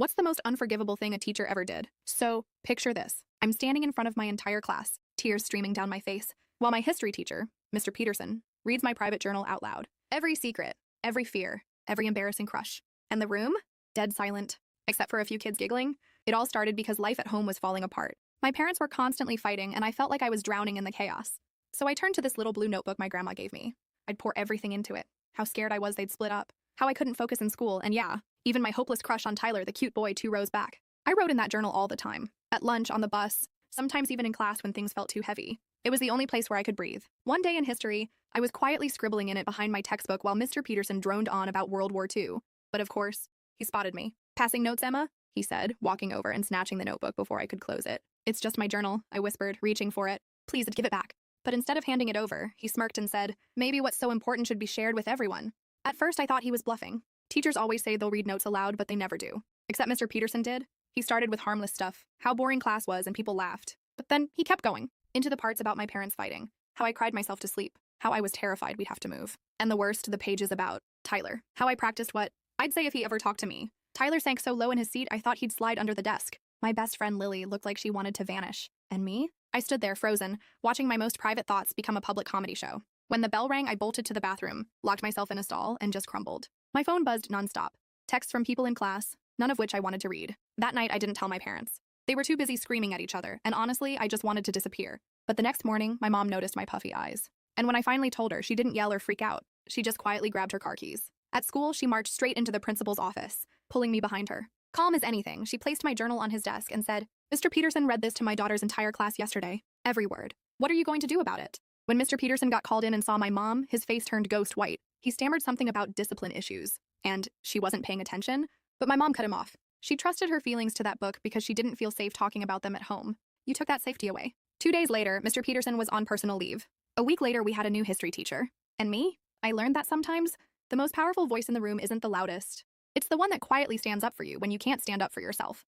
What's the most unforgivable thing a teacher ever did? So, picture this. I'm standing in front of my entire class, tears streaming down my face, while my history teacher, Mr. Peterson, reads my private journal out loud. Every secret, every fear, every embarrassing crush. And the room? Dead silent. Except for a few kids giggling. It all started because life at home was falling apart. My parents were constantly fighting, and I felt like I was drowning in the chaos. So I turned to this little blue notebook my grandma gave me. I'd pour everything into it. How scared I was they'd split up. How I couldn't focus in school, and yeah, even my hopeless crush on Tyler, the cute boy 2 rows back. I wrote in that journal all the time. At lunch, on the bus, sometimes even in class when things felt too heavy. It was the only place where I could breathe. One day in history, I was quietly scribbling in it behind my textbook while Mr. Peterson droned on about World War II. But of course, he spotted me. "Passing notes, Emma?" he said, walking over and snatching the notebook before I could close it. "It's just my journal," I whispered, reaching for it. "Please, give it back." But instead of handing it over, he smirked and said, "Maybe what's so important should be shared with everyone." At first, I thought he was bluffing. Teachers always say they'll read notes aloud, but they never do. Except Mr. Peterson did. He started with harmless stuff, how boring class was, and people laughed. But then he kept going, into the parts about my parents fighting, how I cried myself to sleep, how I was terrified we'd have to move. And the worst, the pages about Tyler, how I practiced what I'd say if he ever talked to me. Tyler sank so low in his seat I thought he'd slide under the desk. My best friend Lily looked like she wanted to vanish. And me? I stood there frozen, watching my most private thoughts become a public comedy show. When the bell rang, I bolted to the bathroom, locked myself in a stall, and just crumbled. My phone buzzed nonstop. Texts from people in class, none of which I wanted to read. That night, I didn't tell my parents. They were too busy screaming at each other, and honestly, I just wanted to disappear. But the next morning, my mom noticed my puffy eyes. And when I finally told her, she didn't yell or freak out. She just quietly grabbed her car keys. At school, she marched straight into the principal's office, pulling me behind her. Calm as anything, she placed my journal on his desk and said, "Mr. Peterson read this to my daughter's entire class yesterday. Every word. What are you going to do about it?" When Mr. Peterson got called in and saw my mom, his face turned ghost white. He stammered something about discipline issues, and she wasn't paying attention, but my mom cut him off. She trusted her feelings to that book because she didn't feel safe talking about them at home. You took that safety away. 2 days later, Mr. Peterson was on personal leave. A week later, we had a new history teacher. And me? I learned that sometimes the most powerful voice in the room isn't the loudest. It's the one that quietly stands up for you when you can't stand up for yourself.